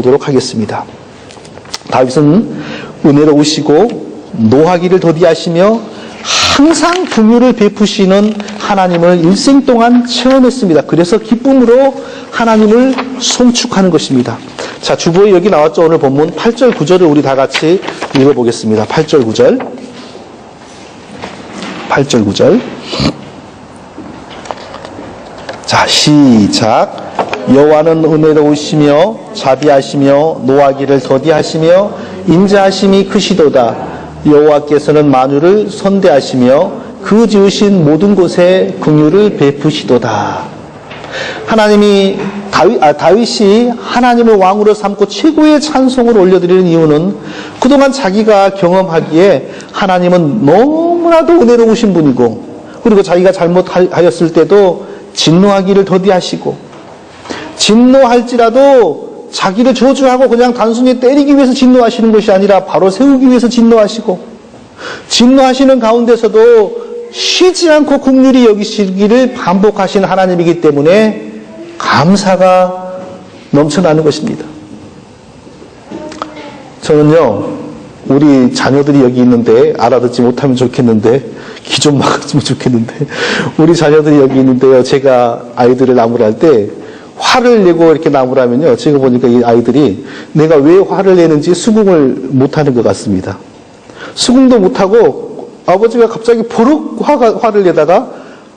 보도록 하겠습니다. 다윗은 은혜로우시고 노하기를 더디하시며 항상 긍휼을 베푸시는 하나님을 일생 동안 체험했습니다. 그래서 기쁨으로 하나님을 송축하는 것입니다. 자, 주보에 여기 나왔죠. 오늘 본문 8절 9절을 우리 다 같이 읽어보겠습니다. 8절 9절 8절 9절 자, 시작. 여호와는 은혜로우시며 자비하시며 노하기를 더디하시며 인자하심이 크시도다. 여호와께서는 만유를 선대하시며 그 지으신 모든 곳에 긍휼을 베푸시도다. 하나님이 다윗이 하나님을 왕으로 삼고 최고의 찬송을 올려드리는 이유는 그동안 자기가 경험하기에 하나님은 너무나도 은혜로우신 분이고, 그리고 자기가 잘못하였을 때도 진노하기를 더디하시고, 진노할지라도 자기를 저주하고 그냥 단순히 때리기 위해서 진노하시는 것이 아니라 바로 세우기 위해서 진노하시고, 진노하시는 가운데서도 쉬지 않고 긍휼히 여기시기를 반복하신 하나님이기 때문에 감사가 넘쳐나는 것입니다. 저는요, 우리 자녀들이 여기 있는데 알아듣지 못하면 좋겠는데, 귀 좀 막았으면 좋겠는데, 우리 자녀들이 여기 있는데요, 제가 아이들을 나무랄 때 화를 내고 이렇게 나무라면요, 제가 보니까 이 아이들이 내가 왜 화를 내는지 수긍을 못하는 것 같습니다. 수긍도 못하고 아버지가 갑자기 보룩 화를 내다가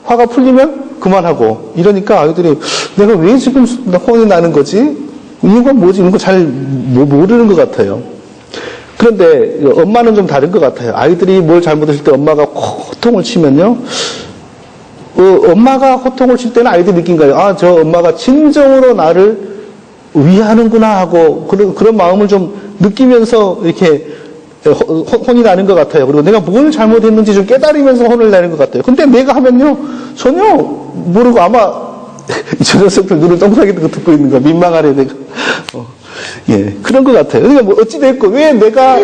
화가 풀리면 그만하고 이러니까 아이들이 내가 왜 지금 혼이 나는 거지? 이유가 뭐지? 이런 거 잘 모르는 것 같아요. 그런데 엄마는 좀 다른 것 같아요. 아이들이 뭘 잘못했을 때 엄마가 호통을 치면요, 엄마가 호통을 칠 때는 아이들이 느낀 거예요. 아, 저 엄마가 진정으로 나를 위하는구나 하고 그런 마음을 좀 느끼면서 이렇게 혼이 나는 것 같아요. 그리고 내가 뭘 잘못했는지 좀 깨달으면서 혼을 내는 것 같아요. 근데 내가 하면요, 전혀 모르고 아마 저 녀석들 눈을 동그랗게 듣고 있는 거야. 민망하네 내가. 예, 그런 것 같아요. 그러니까 뭐 어찌됐고 왜 내가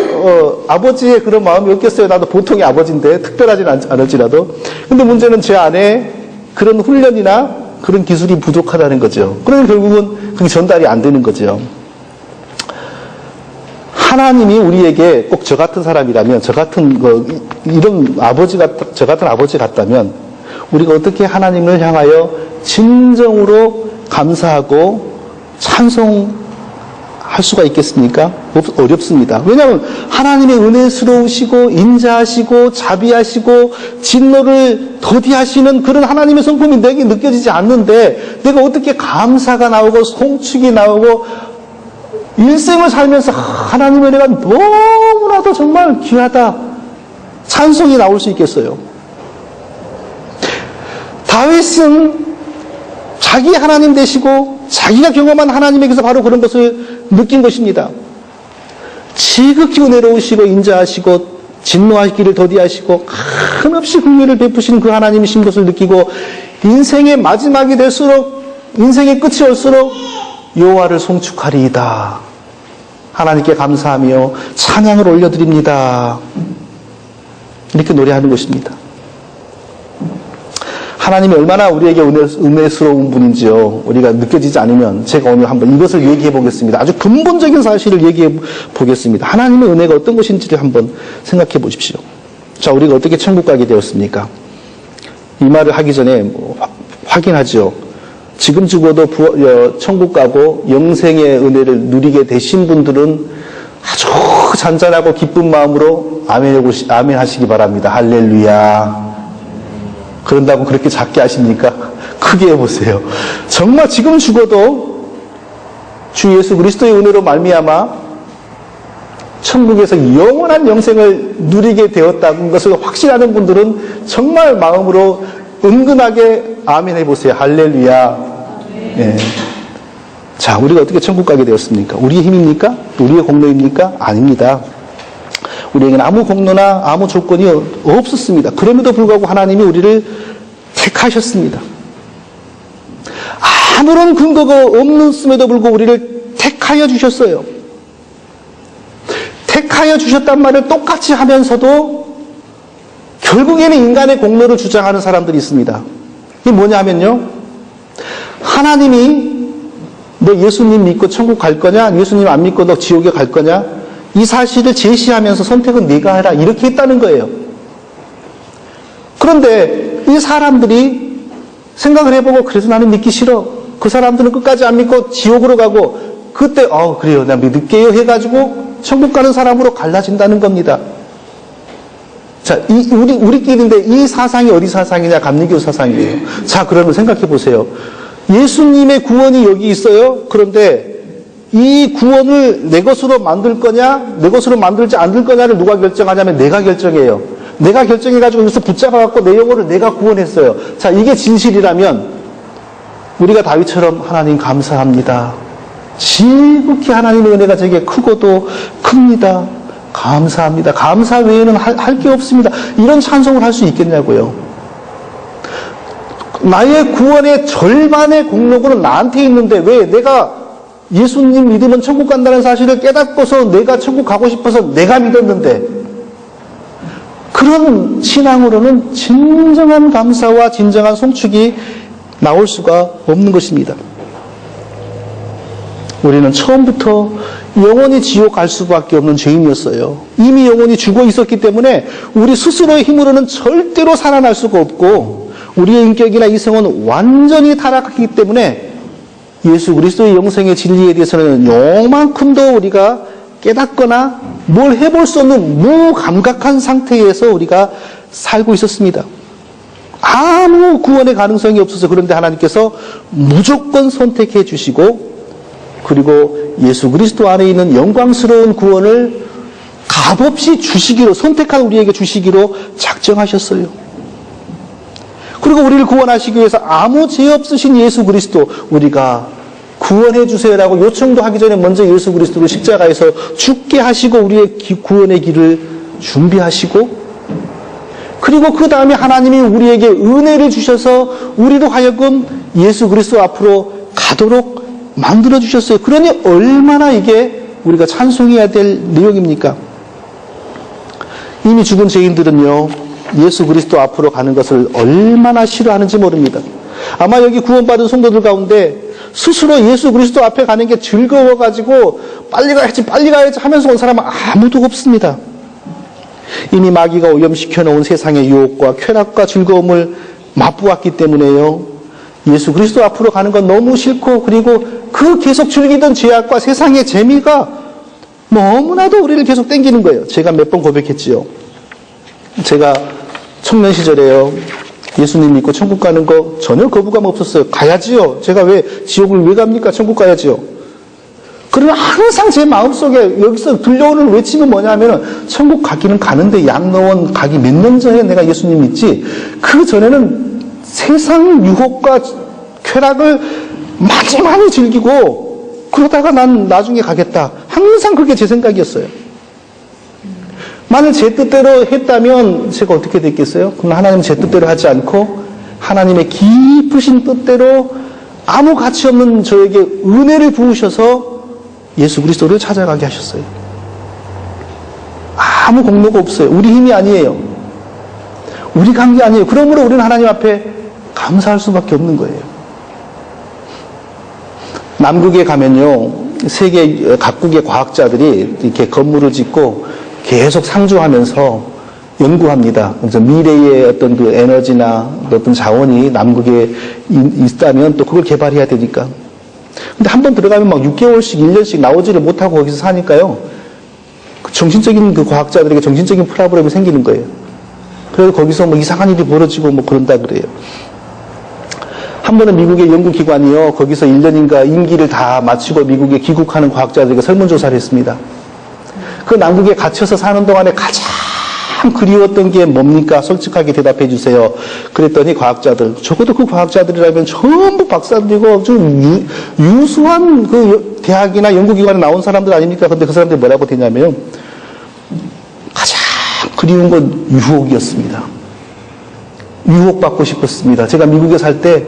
아버지의 그런 마음이 없겠어요. 나도 보통의 아버지인데, 특별하진 않을지라도. 근데 문제는 제 안에 그런 훈련이나 그런 기술이 부족하다는 거죠. 그러면 결국은 그게 전달이 안 되는 거죠. 하나님이 우리에게 꼭 저 같은 사람이라면, 저 같은 이런 저 같은 아버지 같다면 우리가 어떻게 하나님을 향하여 진정으로 감사하고 찬송할 수가 있겠습니까? 어렵습니다. 왜냐하면 하나님의 은혜스러우시고 인자하시고 자비하시고 진노를 더디하시는 그런 하나님의 성품이 내게 느껴지지 않는데, 내가 어떻게 감사가 나오고 송축이 나오고 일생을 살면서 하나님의 은혜가 너무나도 정말 귀하다, 찬송이 나올 수 있겠어요? 다윗은 자기 하나님 되시고 자기가 경험한 하나님에게서 바로 그런 것을 느낀 것입니다. 지극히 은혜로우시고 인자하시고 진노하기를 더디하시고 한없이 긍휼을 베푸시는 그 하나님이신 것을 느끼고, 인생의 마지막이 될수록, 인생의 끝이 올수록 여호와를 송축하리이다, 하나님께 감사하며 찬양을 올려드립니다, 이렇게 노래하는 것입니다. 하나님이 얼마나 우리에게 은혜스러운 분인지요, 우리가 느껴지지 않으면 제가 오늘 한번 이것을 얘기해 보겠습니다. 아주 근본적인 사실을 얘기해 보겠습니다. 하나님의 은혜가 어떤 것인지를 한번 생각해 보십시오. 자, 우리가 어떻게 천국 가게 되었습니까? 이 말을 하기 전에 확인하죠. 지금 죽어도 천국 가고 영생의 은혜를 누리게 되신 분들은 아주 잔잔하고 기쁜 마음으로 아멘 하시기 바랍니다. 할렐루야. 그런다고 그렇게 작게 하십니까? 크게 해보세요. 정말 지금 죽어도 주 예수 그리스도의 은혜로 말미암아 천국에서 영원한 영생을 누리게 되었다는 것을 확신하는 분들은 정말 마음으로 은근하게 아멘 해보세요. 할렐루야. 예. 자, 우리가 어떻게 천국 가게 되었습니까? 우리의 힘입니까? 우리의 공로입니까? 아닙니다. 우리에게는 아무 공로나 아무 조건이 없었습니다. 그럼에도 불구하고 하나님이 우리를 택하셨습니다. 아무런 근거가 없음에도 불구하고 우리를 택하여 주셨어요. 택하여 주셨단 말을 똑같이 하면서도 결국에는 인간의 공로를 주장하는 사람들이 있습니다. 이게 뭐냐 하면요, 하나님이 너 예수님 믿고 천국 갈 거냐? 예수님 안 믿고 너 지옥에 갈 거냐? 이 사실을 제시하면서 선택은 네가 해라. 이렇게 했다는 거예요. 그런데 이 사람들이 생각을 해보고 그래서 나는 믿기 싫어. 그 사람들은 끝까지 안 믿고 지옥으로 가고 그때 그래요. 나 믿을게요 해가지고 천국 가는 사람으로 갈라진다는 겁니다. 자, 우리끼리인데 이 사상이 어디 사상이냐? 감리교 사상이에요. 자, 그러면 생각해 보세요. 예수님의 구원이 여기 있어요. 그런데 이 구원을 내 것으로 만들 거냐, 내 것으로 만들지 않을 거냐를 누가 결정하냐면 내가 결정해요. 내가 결정해가지고 여기서 붙잡아갖고 내 영혼을 내가 구원했어요. 자, 이게 진실이라면 우리가 다윗처럼 하나님 감사합니다. 지극히 하나님의 은혜가 제게 크고도 큽니다. 감사합니다. 감사 외에는 할 게 없습니다. 이런 찬송을 할 수 있겠냐고요. 나의 구원의 절반의 공로는 나한테 있는데 왜 내가 예수님 믿으면 천국 간다는 사실을 깨닫고서 내가 천국 가고 싶어서 내가 믿었는데 그런 신앙으로는 진정한 감사와 진정한 송축이 나올 수가 없는 것입니다. 우리는 처음부터 영원히 지옥 갈 수밖에 없는 죄인이었어요. 이미 영원히 죽어 있었기 때문에 우리 스스로의 힘으로는 절대로 살아날 수가 없고 우리의 인격이나 이성은 완전히 타락했기 때문에 예수 그리스도의 영생의 진리에 대해서는 요만큼도 우리가 깨닫거나 뭘 해볼 수 없는 무감각한 상태에서 우리가 살고 있었습니다. 아무 구원의 가능성이 없어서 그런데 하나님께서 무조건 선택해 주시고 그리고 예수 그리스도 안에 있는 영광스러운 구원을 값없이 주시기로 선택한 우리에게 주시기로 작정하셨어요. 그리고 우리를 구원하시기 위해서 아무 죄 없으신 예수 그리스도 우리가 구원해 주세요라고 요청도 하기 전에 먼저 예수 그리스도를 십자가에서 죽게 하시고 우리의 구원의 길을 준비하시고 그리고 그 다음에 하나님이 우리에게 은혜를 주셔서 우리도 하여금 예수 그리스도 앞으로 가도록 만들어 주셨어요. 그러니 얼마나 이게 우리가 찬송해야 될 내용입니까? 이미 죽은 죄인들은요 예수 그리스도 앞으로 가는 것을 얼마나 싫어하는지 모릅니다. 아마 여기 구원받은 성도들 가운데 스스로 예수 그리스도 앞에 가는 게 즐거워가지고 빨리 가야지 하면서 온 사람은 아무도 없습니다. 이미 마귀가 오염시켜 놓은 세상의 유혹과 쾌락과 즐거움을 맛보았기 때문에요. 예수 그리스도 앞으로 가는 건 너무 싫고 그리고 그 계속 즐기던 죄악과 세상의 재미가 너무나도 우리를 계속 땡기는 거예요. 제가 몇 번 고백했지요. 제가 청년 시절에요. 예수님 믿고 천국 가는 거 전혀 거부감 없었어요. 가야지요. 제가 왜 지옥을 왜 갑니까? 천국 가야지요. 그러나 항상 제 마음속에 여기서 들려오는 외침은 뭐냐면 천국 가기는 가는데 양로원 가기 몇 년 전에 내가 예수님 믿지 그 전에는 세상 유혹과 쾌락을 많이 즐기고 그러다가 난 나중에 가겠다. 항상 그게 제 생각이었어요. 만일 제 뜻대로 했다면 제가 어떻게 됐겠어요? 그럼 하나님은 제 뜻대로 하지 않고 하나님의 깊으신 뜻대로 아무 가치 없는 저에게 은혜를 부으셔서 예수 그리스도를 찾아가게 하셨어요. 아무 공로가 없어요. 우리 힘이 아니에요. 우리가 한 게 아니에요. 그러므로 우리는 하나님 앞에 감사할 수밖에 없는 거예요. 남극에 가면요, 세계 각국의 과학자들이 이렇게 건물을 짓고 계속 상주하면서 연구합니다. 그래서 미래의 어떤 그 에너지나 어떤 자원이 남극에 있다면 또 그걸 개발해야 되니까. 근데 한 번 들어가면 막 6개월씩, 1년씩 나오지를 못하고 거기서 사니까요. 정신적인 그 과학자들에게 정신적인 프로블렘이 생기는 거예요. 그래서 거기서 뭐 이상한 일이 벌어지고 뭐 그런다 그래요. 한 번은 미국의 연구기관이요, 거기서 1년인가 임기를 다 마치고 미국에 귀국하는 과학자들에게 설문조사를 했습니다. 그 남극에 갇혀서 사는 동안에 가장 그리웠던 게 뭡니까? 솔직하게 대답해 주세요. 그랬더니 과학자들, 적어도 그 과학자들이라면 전부 박사들이고 좀 유수한 그 대학이나 연구기관에 나온 사람들 아닙니까? 근데 그 사람들이 뭐라고 되냐면 가장 그리운 건 유혹이었습니다. 유혹받고 싶었습니다. 제가 미국에 살 때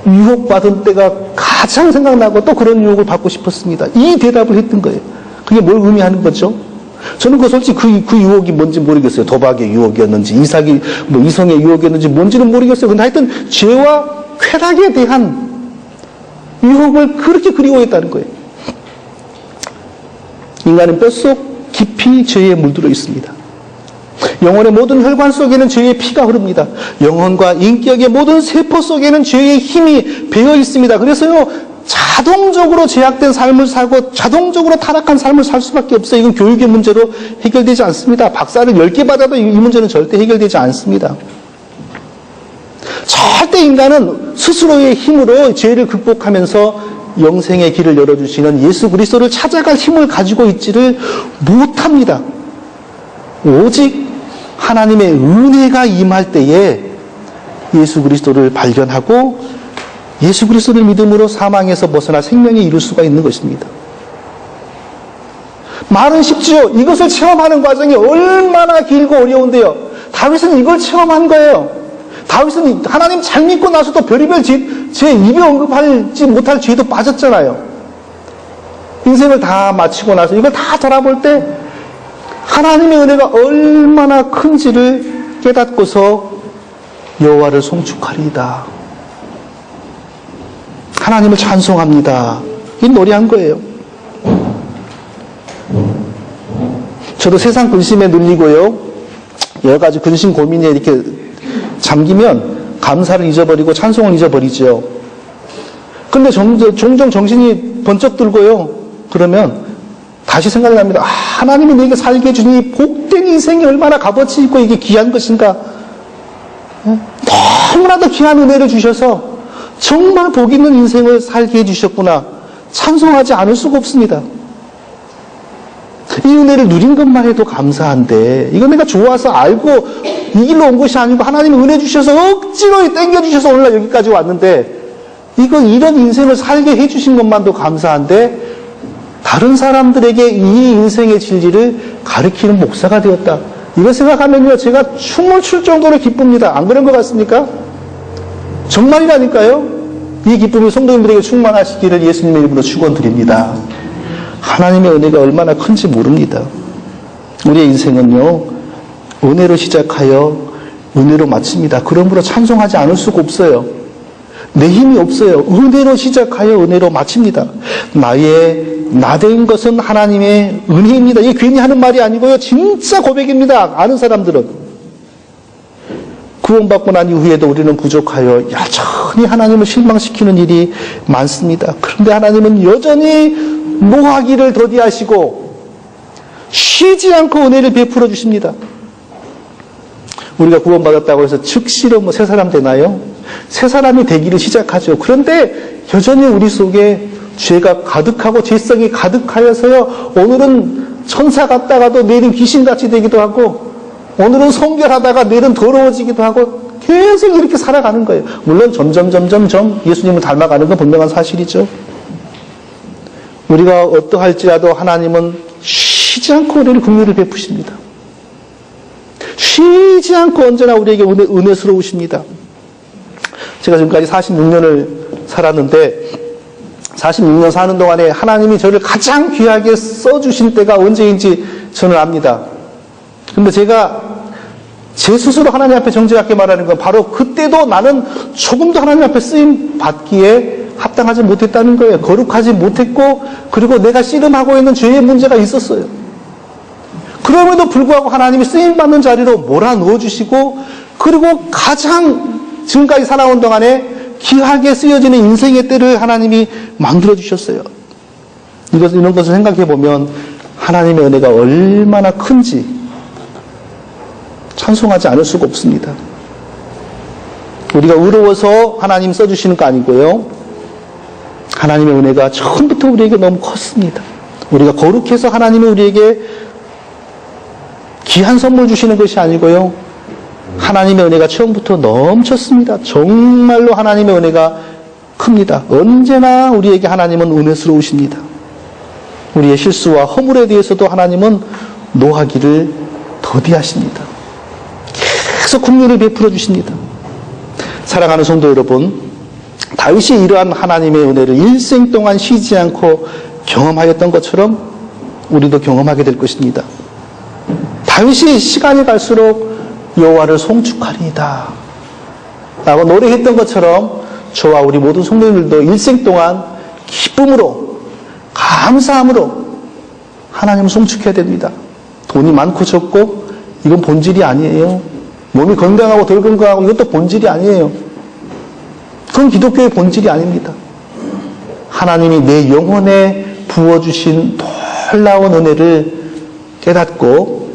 유혹받은 때가 가장 생각나고 또 그런 유혹을 받고 싶었습니다. 이 대답을 했던 거예요. 그게 뭘 의미하는 거죠? 저는 솔직히 그 유혹이 뭔지 모르겠어요. 도박의 유혹이었는지, 이성의 유혹이었는지 뭔지는 모르겠어요. 근데 하여튼 죄와 쾌락에 대한 유혹을 그렇게 그리워했다는 거예요. 인간은 뼛속 깊이 죄에 물들어 있습니다. 영혼의 모든 혈관 속에는 죄의 피가 흐릅니다. 영혼과 인격의 모든 세포 속에는 죄의 힘이 배어 있습니다. 그래서요, 자동적으로 제약된 삶을 살고 자동적으로 타락한 삶을 살 수밖에 없어요. 이건 교육의 문제로 해결되지 않습니다. 박사를 10개 받아도 이 문제는 절대 해결되지 않습니다. 절대 인간은 스스로의 힘으로 죄를 극복하면서 영생의 길을 열어주시는 예수 그리스도를 찾아갈 힘을 가지고 있지를 못합니다. 오직 하나님의 은혜가 임할 때에 예수 그리스도를 발견하고 예수 그리스도를 믿음으로 사망에서 벗어나 생명에 이룰 수가 있는 것입니다. 말은 쉽지요. 이것을 체험하는 과정이 얼마나 길고 어려운데요. 다윗은 이걸 체험한 거예요. 다윗은 하나님 잘 믿고 나서도 별의별 제 입에 언급하지 못할 죄도 빠졌잖아요. 인생을 다 마치고 나서 이걸 다 돌아볼 때 하나님의 은혜가 얼마나 큰지를 깨닫고서 여호와를 송축하리이다. 하나님을 찬송합니다. 이 노래한 거예요. 저도 세상 근심에 눌리고요. 여러 가지 근심 고민에 이렇게 잠기면 감사를 잊어버리고 찬송을 잊어버리죠. 근데 종종 정신이 번쩍 들고요. 그러면 다시 생각이 납니다. 하나님이 내게 살게 해주니 복된 인생이 얼마나 값어치 있고 이게 귀한 것인가. 너무나도 귀한 은혜를 주셔서 정말 복 있는 인생을 살게 해주셨구나. 찬송하지 않을 수가 없습니다. 이 은혜를 누린 것만 해도 감사한데 이거 내가 좋아서 알고 이 길로 온 것이 아니고 하나님이 은혜 주셔서 억지로 땡겨주셔서 오늘날 여기까지 왔는데 이런 인생을 살게 해주신 것만도 감사한데 다른 사람들에게 이 인생의 진리를 가르치는 목사가 되었다. 이거 생각하면요 제가 춤을 출 정도로 기쁩니다. 안 그런 것 같습니까? 정말이라니까요. 이 기쁨이 성도님들에게 충만하시기를 예수님의 이름으로 축원드립니다. 하나님의 은혜가 얼마나 큰지 모릅니다. 우리의 인생은요 은혜로 시작하여 은혜로 마칩니다. 그러므로 찬송하지 않을 수가 없어요. 내 힘이 없어요. 은혜로 시작하여 은혜로 마칩니다. 나된 것은 하나님의 은혜입니다. 이게 괜히 하는 말이 아니고요 진짜 고백입니다. 아는 사람들은 구원받고 난 이후에도 우리는 부족하여 여전히 하나님을 실망시키는 일이 많습니다. 그런데 하나님은 여전히 노하기를 더디하시고 쉬지 않고 은혜를 베풀어 주십니다. 우리가 구원받았다고 해서 즉시로 새 사람 되나요? 새 사람이 되기를 시작하죠. 그런데 여전히 우리 속에 죄가 가득하고 죄성이 가득하여서요 오늘은 천사 같다가도 내일은 귀신같이 되기도 하고 오늘은 성결하다가 내일은 더러워지기도 하고 계속 이렇게 살아가는 거예요. 물론 점점 예수님을 닮아가는 건 분명한 사실이죠. 우리가 어떠할지라도 하나님은 쉬지 않고 우리를 긍휼을 베푸십니다. 쉬지 않고 언제나 우리에게 은혜스러우십니다. 제가 지금까지 46년을 살았는데 46년 사는 동안에 하나님이 저를 가장 귀하게 써주신 때가 언제인지 저는 압니다. 근데 제가 제 스스로 하나님 앞에 정직하게 말하는 건 바로 그때도 나는 조금도 하나님 앞에 쓰임 받기에 합당하지 못했다는 거예요. 거룩하지 못했고 그리고 내가 씨름하고 있는 죄의 문제가 있었어요. 그럼에도 불구하고 하나님이 쓰임받는 자리로 몰아넣어 주시고 그리고 가장 지금까지 살아온 동안에 귀하게 쓰여지는 인생의 때를 하나님이 만들어 주셨어요. 이런 것을 생각해 보면 하나님의 은혜가 얼마나 큰지 찬송하지 않을 수가 없습니다. 우리가 의로워서 하나님 써주시는 거 아니고요. 하나님의 은혜가 처음부터 우리에게 너무 컸습니다. 우리가 거룩해서 하나님이 우리에게 귀한 선물 주시는 것이 아니고요. 하나님의 은혜가 처음부터 넘쳤습니다. 정말로 하나님의 은혜가 큽니다. 언제나 우리에게 하나님은 은혜스러우십니다. 우리의 실수와 허물에 대해서도 하나님은 노하기를 더디하십니다. 계속 긍휼을 베풀어 주십니다. 사랑하는 성도 여러분, 다윗이 이러한 하나님의 은혜를 일생 동안 쉬지 않고 경험하였던 것처럼 우리도 경험하게 될 것입니다. 다윗이 시간이 갈수록 여호와를 송축하리이다 라고 노래했던 것처럼 저와 우리 모든 성도님들도 일생 동안 기쁨으로, 감사함으로 하나님을 송축해야 됩니다. 돈이 많고 적고 이건 본질이 아니에요. 몸이 건강하고 덜 건강하고 이것도 본질이 아니에요. 그건 기독교의 본질이 아닙니다. 하나님이 내 영혼에 부어주신 놀라운 은혜를 깨닫고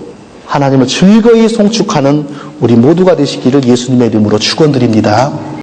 하나님을 즐거이 송축하는 우리 모두가 되시기를 예수님의 이름으로 축원드립니다.